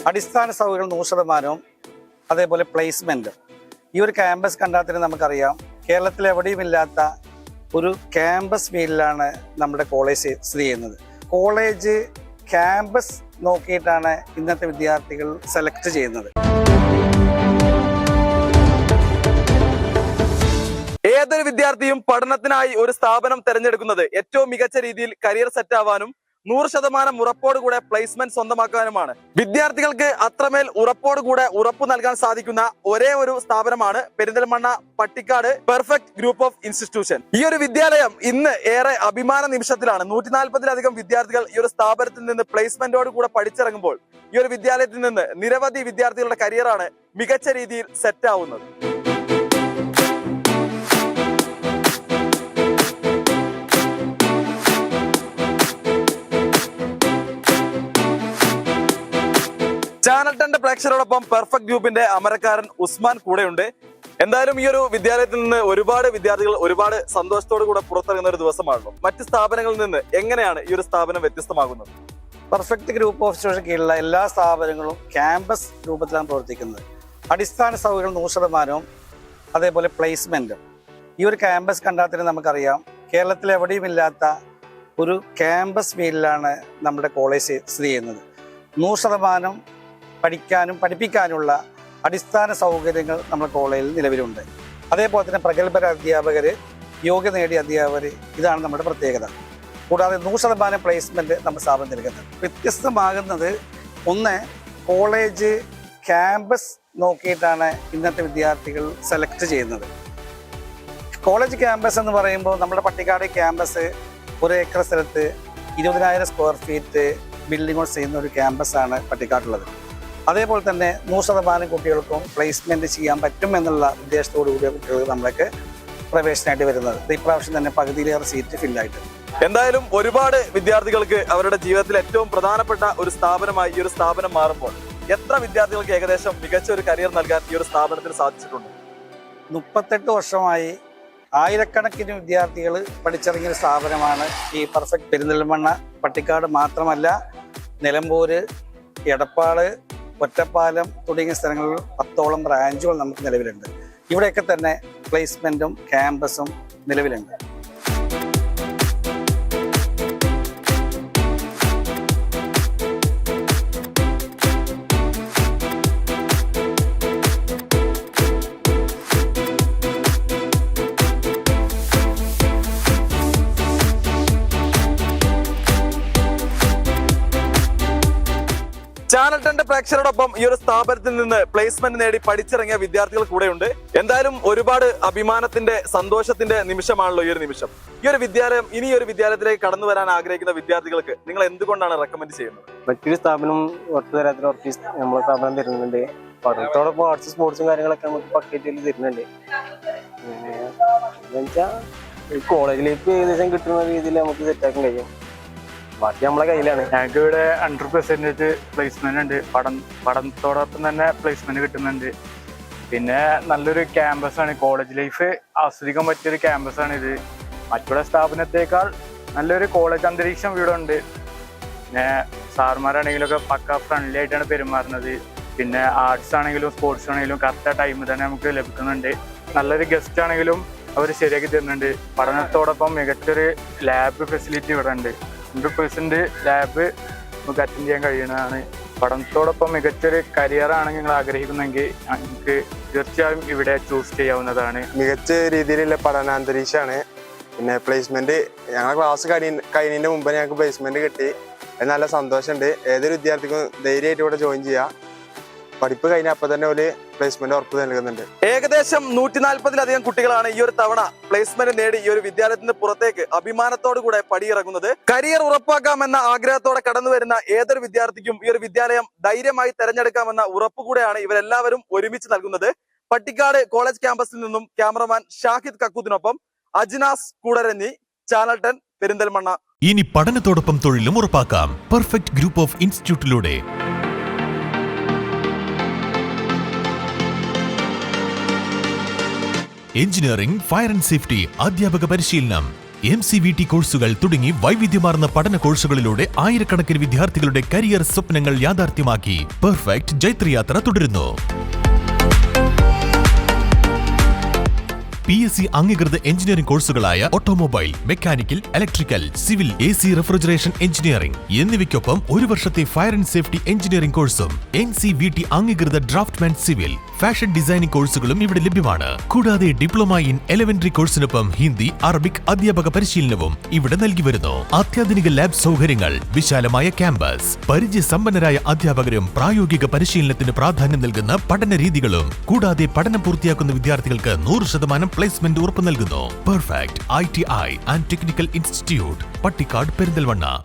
അടിസ്ഥാന സൗകര്യങ്ങൾ 100%, അതേപോലെ പ്ലേസ്മെന്റ്. ഈ ഒരു ക്യാമ്പസ് കണ്ടാൽ തന്നെ നമുക്കറിയാം, കേരളത്തിൽ എവിടെയും ഇല്ലാത്ത ഒരു ക്യാമ്പസ് ഫീൽഡിലാണ് നമ്മുടെ കോളേജ് സ്ഥിതി ചെയ്യുന്നത്. കോളേജ് ക്യാമ്പസ് നോക്കിയിട്ടാണ് ഇന്നത്തെ വിദ്യാർത്ഥികൾ സെലക്ട് ചെയ്യുന്നത്. ഏതൊരു വിദ്യാർത്ഥിയും പഠനത്തിനായി ഒരു സ്ഥാപനം തിരഞ്ഞെടുക്കുന്നത് ഏറ്റവും മികച്ച രീതിയിൽ കരിയർ സെറ്റ് ആവാനും 100% ഉറപ്പോടുകൂടെ പ്ലേസ്മെന്റ് സ്വന്തമാക്കാനുമാണ്. വിദ്യാർത്ഥികൾക്ക് അത്രമേൽ ഉറപ്പോടുകൂടെ ഉറപ്പു നൽകാൻ സാധിക്കുന്ന ഒരേ ഒരു സ്ഥാപനമാണ് Perinthalmanna Pattikkad perfect group of institution. ഈ ഒരു വിദ്യാലയം ഇന്ന് ഏറെ അഭിമാന നിമിഷത്തിലാണ്. 140-ലധികം വിദ്യാർത്ഥികൾ ഈ ഒരു സ്ഥാപനത്തിൽ നിന്ന് പ്ലേസ്മെന്റോട് കൂടെ പഠിച്ചിറങ്ങുമ്പോൾ ഈ ഒരു വിദ്യാലയത്തിൽ നിന്ന് നിരവധി വിദ്യാർത്ഥികളുടെ കരിയറാണ് മികച്ച രീതിയിൽ സെറ്റ് ആവുന്നത്. ചാനൽ 10 പ്രേക്ഷകരോടൊപ്പം പെർഫെക്റ്റ് ഗ്രൂപ്പിന്റെ അമരക്കാരൻ ഉസ്മാൻ കൂടെയുണ്ട്. എന്തായാലും ഈ ഒരു വിദ്യാലയത്തിൽ നിന്ന് ഒരുപാട് വിദ്യാർത്ഥികൾ ഒരുപാട് സന്തോഷത്തോടു കൂടെ പുറത്തിറങ്ങുന്ന ഒരു ദിവസമാണല്ലോ. മറ്റ് സ്ഥാപനങ്ങളിൽ നിന്ന് എങ്ങനെയാണ് ഈ ഒരു സ്ഥാപനം വ്യത്യസ്തമാകുന്നത്? പെർഫെക്റ്റ് ഗ്രൂപ്പ് ഓഫ് ഇൻസ്റ്റിറ്റ്യൂഷൻ കീഴിലുള്ള എല്ലാ സ്ഥാപനങ്ങളും ക്യാമ്പസ് രൂപത്തിലാണ് പ്രവർത്തിക്കുന്നത്. അടിസ്ഥാന സൗകര്യങ്ങൾ 100%, അതേപോലെ പ്ലേസ്മെന്റ്. ഈ ഒരു ക്യാമ്പസ് കണ്ടാൽ തന്നെ നമുക്കറിയാം, കേരളത്തിൽ എവിടെയും ഇല്ലാത്ത ഒരു ക്യാമ്പസ് ഫീൽഡിലാണ് നമ്മുടെ കോളേജ് സ്ഥിതി ചെയ്യുന്നത്. 100% പഠിക്കാനും പഠിപ്പിക്കാനുള്ള അടിസ്ഥാന സൗകര്യങ്ങൾ നമ്മുടെ കോളേജിൽ നിലവിലുണ്ട്. അതേപോലെ തന്നെ പ്രഗത്ഭര അധ്യാപകർ, യോഗ്യത നേടിയ അധ്യാപകർ, ഇതാണ് നമ്മുടെ പ്രത്യേകത. കൂടാതെ 100% പ്ലേസ്മെന്റ് നമ്മുടെ സ്ഥാപനം നൽകുന്നത്. വ്യത്യസ്തമാകുന്നത് ഒന്ന്, കോളേജ് ക്യാമ്പസ് നോക്കിയിട്ടാണ് ഇന്നത്തെ വിദ്യാർത്ഥികൾ സെലക്ട് ചെയ്യുന്നത്. കോളേജ് ക്യാമ്പസ് എന്ന് പറയുമ്പോൾ നമ്മുടെ പട്ടിക്കാട് ക്യാമ്പസ് 1 ഏക്കർ സ്ഥലത്ത് 20,000 സ്ക്വയർ ഫീറ്റ് ബിൽഡിങ്ങുകൾ ചെയ്യുന്ന ഒരു ക്യാമ്പസാണ് പട്ടിക്കാട്ടുള്ളത്. അതേപോലെ തന്നെ 100% കുട്ടികൾക്കും പ്ലേസ്മെന്റ് ചെയ്യാൻ പറ്റും എന്നുള്ള ഉദ്ദേശത്തോടു കൂടിയ കുട്ടികൾ നമ്മളൊക്കെ പ്രവേശനമായിട്ട് വരുന്നത്. ഇപ്രാവശ്യം തന്നെ പകുതിയിലേറെ സീറ്റ് ഫില്ലായിട്ടുണ്ട്. എന്തായാലും ഒരുപാട് വിദ്യാർത്ഥികൾക്ക് അവരുടെ ജീവിതത്തിൽ ഏറ്റവും പ്രധാനപ്പെട്ട ഒരു സ്ഥാപനമായി ഈ ഒരു സ്ഥാപനം മാറുമ്പോൾ എത്ര വിദ്യാർത്ഥികൾക്ക് ഏകദേശം മികച്ച ഒരു കരിയർ നൽകാൻ ഈ ഒരു സ്ഥാപനത്തിന് സാധിച്ചിട്ടുണ്ട്? 38 വർഷമായി ആയിരക്കണക്കിന് വിദ്യാർത്ഥികൾ പഠിച്ചിറങ്ങിയ ഒരു സ്ഥാപനമാണ് ഈ പെർഫെക്റ്റ്. പെരിന്തൽമണ്ണ പട്ടിക്കാട് മാത്രമല്ല, നിലമ്പൂര്, എടപ്പാള്, ഒറ്റപ്പാലം തുടങ്ങിയ സ്ഥലങ്ങളിൽ 10ഓളം ബ്രാഞ്ചുകൾ നമുക്ക് നിലവിലുണ്ട്. ഇവിടെയൊക്കെ തന്നെ പ്ലേസ്മെന്റും ക്യാമ്പസും നിലവിലുണ്ട്. ചാനൽ 10 പ്രേക്ഷകരോടൊപ്പം ഈ ഒരു സ്ഥാപനത്തിൽ നിന്ന് പ്ലേസ്മെന്റ് നേടി പഠിച്ചിറങ്ങിയ വിദ്യാർത്ഥികൾ കൂടെയുണ്ട്. എന്തായാലും ഒരുപാട് അഭിമാനത്തിന്റെ സന്തോഷത്തിന്റെ നിമിഷമാണല്ലോ ഈ ഒരു നിമിഷം. ഈ ഒരു വിദ്യാലയം ഇനി ഒരു വിദ്യാലയത്തിലേക്ക് കടന്നു വരാൻ ആഗ്രഹിക്കുന്ന വിദ്യാർത്ഥികൾക്ക് നിങ്ങൾ എന്തുകൊണ്ടാണ് റെക്കമെൻഡ് ചെയ്യുന്നത്? മറ്റൊരു സ്ഥാപനം ഒറ്റ തരത്തിൽ ഓഫീസ് നമ്മളെ സ്ഥാപനം തരുന്നുണ്ട്. പഠനത്തോടൊപ്പം ആർട്സ് സ്പോർട്സും കാര്യങ്ങളൊക്കെ നമുക്ക് പക്കേറ്റിൽ തരുന്നുണ്ട്. എന്നുവെച്ചാൽ കോളേജിലേക്ക് ഏകദേശം കിട്ടുന്ന രീതിയിൽ നമുക്ക് സെറ്റാക്കാൻ കഴിയും. ബാക്കി നമ്മളെ കയ്യിലാണ്. ഞങ്ങൾക്ക് ഇവിടെ 100% പ്ലേസ്മെന്റ് ഉണ്ട്. പഠനത്തോടൊപ്പം തന്നെ പ്ലേസ്മെന്റ് കിട്ടുന്നുണ്ട്. പിന്നെ നല്ലൊരു ക്യാമ്പസാണ്. കോളേജ് ലൈഫ് ആസ്വദിക്കാൻ പറ്റിയൊരു ക്യാമ്പസാണ് ഇത്. മറ്റുള്ള സ്ഥാപനത്തേക്കാൾ നല്ലൊരു കോളേജ് അന്തരീക്ഷം ഇവിടെ ഉണ്ട്. പിന്നെ സാർമാരാണെങ്കിലൊക്കെ പക്ക ഫ്രണ്ട്ലി ആയിട്ടാണ് പെരുമാറുന്നത്. പിന്നെ ആർട്സ് ആണെങ്കിലും സ്പോർട്സ് ആണെങ്കിലും കറക്റ്റ് ടൈമിൽ തന്നെ നമുക്ക് ലഭിക്കുന്നുണ്ട്. നല്ലൊരു ഗസ്റ്റ് ആണെങ്കിലും അവർ ശരിയാക്കി തരുന്നുണ്ട്. പഠനത്തോടൊപ്പം മികച്ചൊരു ലാബ് ഫെസിലിറ്റി ഇവിടെ ഉണ്ട്. 100% ലാബ് നമുക്ക് അറ്റൻഡ് ചെയ്യാൻ കഴിയുന്നതാണ്. പഠനത്തോടൊപ്പം മികച്ചൊരു കരിയറാണ് നിങ്ങൾ ആഗ്രഹിക്കുന്നെങ്കിൽ നിങ്ങൾക്ക് തീർച്ചയായും ഇവിടെ ചൂസ് ചെയ്യാവുന്നതാണ്. മികച്ച രീതിയിലുള്ള പഠനാന്തരീക്ഷമാണ്. പിന്നെ പ്ലേസ്മെന്റ് ഞങ്ങളുടെ ക്ലാസ് കഴിഞ്ഞതിൻ്റെ മുമ്പ് ഞങ്ങൾക്ക് പ്ലേസ്മെന്റ് കിട്ടി. നല്ല സന്തോഷമുണ്ട്. ഏതൊരു വിദ്യാർത്ഥിക്കും ധൈര്യമായിട്ട് ഇവിടെ ജോയിൻ ചെയ്യാം. പഠിപ്പ് കഴിഞ്ഞ അപ്പം തന്നെ ഒരു പ്ലേസ്മെന്റ് ഉറപ്പ് നൽകുന്നുണ്ട്. ഏകദേശം 140-ലധികം കുട്ടികളാണ് ഈ ഒരു തവണ പ്ലേസ്മെന്റ് നേടി ഈ ഒരു വിദ്യാലയത്തിൽ നിന്ന് പുറത്തേക്ക് അഭിമാനത്തോടു കൂടെ പടിയിറങ്ങുന്നത്. കരിയർ ഉറപ്പാക്കാമെന്ന ആഗ്രഹത്തോടെ കടന്നു വരുന്ന ഏതൊരു വിദ്യാർത്ഥിക്കും ഈ ഒരു വിദ്യാലയം ധൈര്യമായി തെരഞ്ഞെടുക്കാമെന്ന ഉറപ്പ് കൂടെയാണ് ഇവരെല്ലാവരും ഒരുമിച്ച് നൽകുന്നത്. പട്ടിക്കാട് കോളേജ് ക്യാമ്പസിൽ നിന്നും ക്യാമറമാൻ ഷാഹിദ് കക്കൂത്തിനൊപ്പം അജ്നാസ് കൂടരഞ്ഞി, ചാനൽ 10 പെരിന്തൽമണ്ണ. ഇനി പഠനത്തോടൊപ്പം തൊഴിലും ഉറപ്പാക്കാം പെർഫെക്റ്റ് ഗ്രൂപ്പ് ഓഫ് ഇൻസ്റ്റിറ്റ്യൂട്ടിലൂടെ. എഞ്ചിനീയറിംഗ്, ഫയർ ആൻഡ് സേഫ്റ്റി, അധ്യാപക പരിശീലനം, MCVT കോഴ്സുകൾ തുടങ്ങി വൈവിധ്യമാർന്ന പഠന കോഴ്സുകളിലൂടെ ആയിരക്കണക്കിന് വിദ്യാർത്ഥികളുടെ കരിയർ സ്വപ്നങ്ങൾ യാഥാർത്ഥ്യമാക്കി പെർഫെക്റ്റ് ജൈത്രയാത്ര തുടരുന്നു. PSC അംഗീകൃത എഞ്ചിനീയറിംഗ് കോഴ്സുകളായ automobile, mechanical, electrical, civil, AC refrigeration engineering എന്നിവയ്ക്കൊപ്പം 1 വർഷത്തെ ഫയർ ആൻഡ് സേഫ്റ്റി എഞ്ചിനീയറിംഗ് കോഴ്സും NCVT അംഗീകൃത ഡ്രാഫ്റ്റ്മാൻ സിവിൽ, ഫാഷൻ ഡിസൈനിംഗ് കോഴ്സുകളും ഇവിടെ ലഭ്യമാണ്. കൂടാതെ ഡിപ്ലോമ ഇൻ എലിമെന്ററി കോഴ്സിനൊപ്പം ഹിന്ദി, അറബിക് അധ്യാപക പരിശീലനവും ഇവിടെ നൽകി വരുന്നു. അത്യാധുനിക ലാബ് സൗകര്യങ്ങൾ, വിശാലമായ ക്യാമ്പസ്, പരിചയസമ്പന്നരായ അധ്യാപകരും പ്രായോഗിക പരിശീലനത്തിന് പ്രാധാന്യം നൽകുന്ന പഠന രീതികളും, കൂടാതെ പഠനം പൂർത്തിയാക്കുന്ന വിദ്യാർത്ഥികൾക്ക് 100% പ്ലേസ്മെന്റ് ഉറപ്പ് നൽകുന്നു. Perfect ITI and technical institute, Pattikkad, Perinthalmanna.